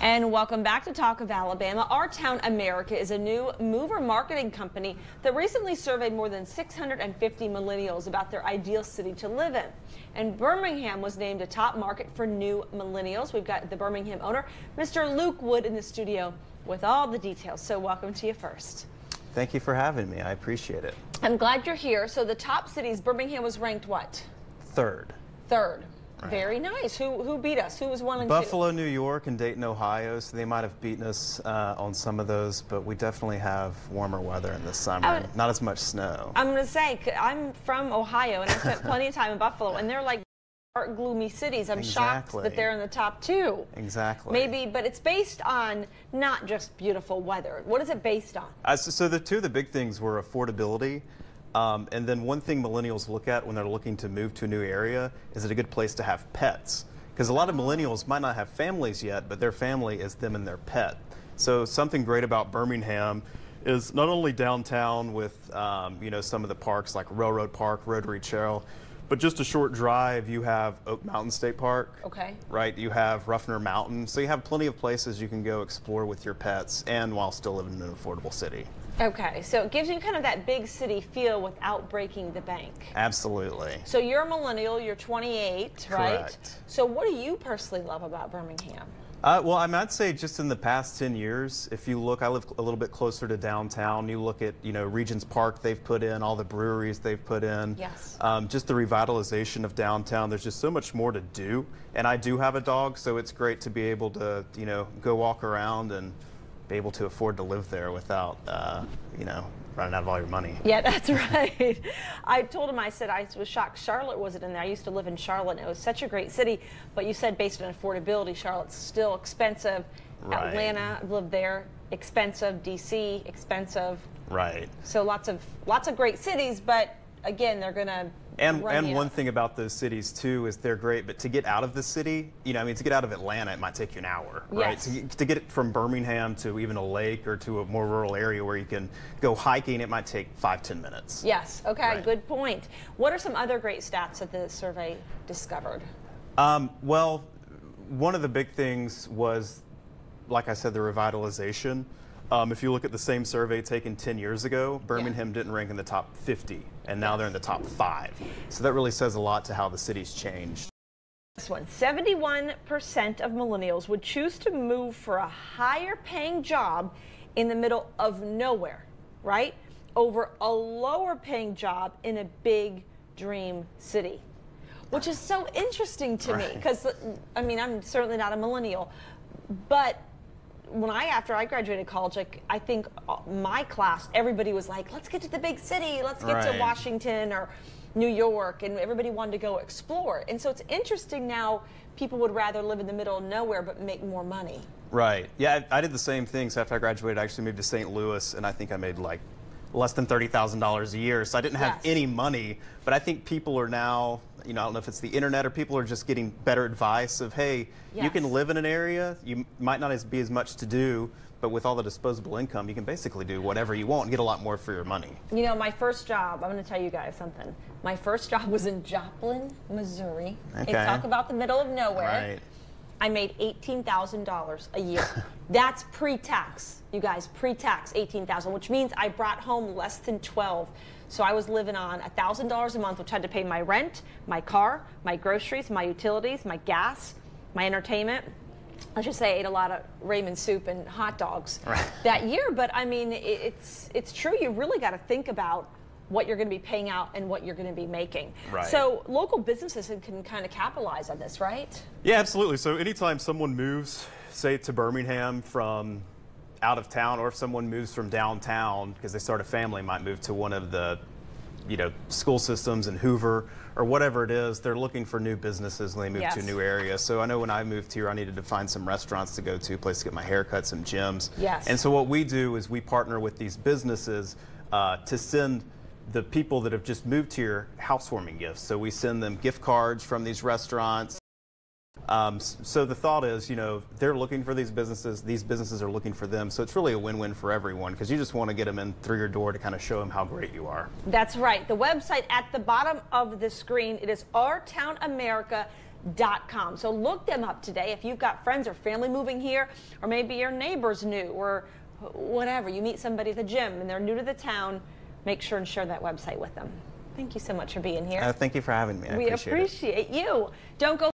And welcome back to Talk of Alabama. Our Town America is a new mover marketing company that recently surveyed more than 650 millennials about their ideal city to live in. And Birmingham was named a top market for new millennials. We've got the Birmingham owner, Mr. Luke Wood, in the studio with all the details. So welcome to you first. Thank you for having me. I appreciate it. I'm glad you're here. So the top cities, Birmingham was ranked what? Third. Third. Right. Very nice. Who beat us? Who was 1 and 2? Buffalo, New York, and Dayton, Ohio. So they might have beaten us on some of those, but we definitely have warmer weather in the summer. Not as much snow. I'm going to say, I'm from Ohio, and I spent plenty of time in Buffalo, and they're like dark, gloomy cities. I'm shocked that they're in the top 2. Exactly. Maybe, but it's based on not just beautiful weather. What is it based on? So the two of the big things were affordability. And then one thing millennials look at when they're looking to move to a new area, is it a good place to have pets? Because a lot of millennials might not have families yet, but their family is them and their pet. So something great about Birmingham is not only downtown with some of the parks like Railroad Park, Rotary Trail, but just a short drive you have Oak Mountain State Park. Okay. Right, you have Ruffner Mountain. So you have plenty of places you can go explore with your pets and while still living in an affordable city. Okay, so it gives you kind of that big city feel without breaking the bank. Absolutely. So you're a millennial, you're 28, right? Correct. So what do you personally love about Birmingham? Well, I might say just in the past 10 years, if you look, I live a little bit closer to downtown. You look at, Regents Park they've put in, all the breweries they've put in. Yes. Just the revitalization of downtown. There's just so much more to do. And I do have a dog, so it's great to be able to, go walk around and be able to afford to live there without, running out of all your money. Yeah, that's right. I told him, I said, I was shocked Charlotte wasn't in there. I used to live in Charlotte, and it was such a great city. But you said based on affordability, Charlotte's still expensive. Right. Atlanta, I've lived there, expensive. DC, expensive. Right. So lots of great cities, but again, they're going to And one thing about those cities too is they're great, but to get out of the city, to get out of Atlanta, it might take you an hour, right? Yes. To get it from Birmingham to even a lake or to a more rural area where you can go hiking, it might take 5-10 minutes. Yes. Okay. Right. Good point. What are some other great stats that the survey discovered? Well, one of the big things was, like I said, the revitalization. If you look at the same survey taken 10 years ago, Birmingham didn't rank in the top 50, and now they're in the top 5. So that really says a lot to how the city's changed. This one, 71% of millennials would choose to move for a higher paying job in the middle of nowhere, right? Over a lower paying job in a big dream city, which is so interesting to me because, I'm certainly not a millennial, but after I graduated college, I think my class, everybody was like, let's get to the big city, let's get to Washington or New York, and everybody wanted to go explore. And so it's interesting now people would rather live in the middle of nowhere but make more money. Right. Yeah, I did the same thing. So after I graduated, I actually moved to St. Louis, and I think I made like less than $30,000 a year. So I didn't have any money, but I think people are now, I don't know if it's the internet or people are just getting better advice of, hey, you can live in an area, you might not be as much to do, but with all the disposable income, you can basically do whatever you want and get a lot more for your money. My first job, I'm going to tell you guys something. My first job was in Joplin, Missouri. Okay. And talk about the middle of nowhere. Right. I made $18,000 a year. That's pre-tax, you guys, pre-tax $18,000, which means I brought home less than 12. So I was living on $1,000 a month, which had to pay my rent, my car, my groceries, my utilities, my gas, my entertainment. Let's just say I ate a lot of ramen soup and hot dogs that year. But it's true. You really got to think about what you're going to be paying out and what you're going to be making. Right. So local businesses can kind of capitalize on this, right? Yeah, absolutely. So anytime someone moves, say to Birmingham from out of town, or if someone moves from downtown because they start a family, might move to one of the school systems in Hoover or whatever it is, they're looking for new businesses when they move to a new area. So I know when I moved here, I needed to find some restaurants to go to, a place to get my hair cut, some gyms. Yes. And so what we do is we partner with these businesses to send the people that have just moved here housewarming gifts. So we send them gift cards from these restaurants. So the thought is, they're looking for these businesses are looking for them. So it's really a win-win for everyone because you just want to get them in through your door to kind of show them how great you are. That's right. The website at the bottom of the screen, it is ourtownamerica.com. WBMA.com. So look them up today. If you've got friends or family moving here, or maybe your neighbor's new, or whatever, you meet somebody at the gym and they're new to the town, make sure and share that website with them. Thank you so much for being here. Thank you for having me. I appreciate you. Don't go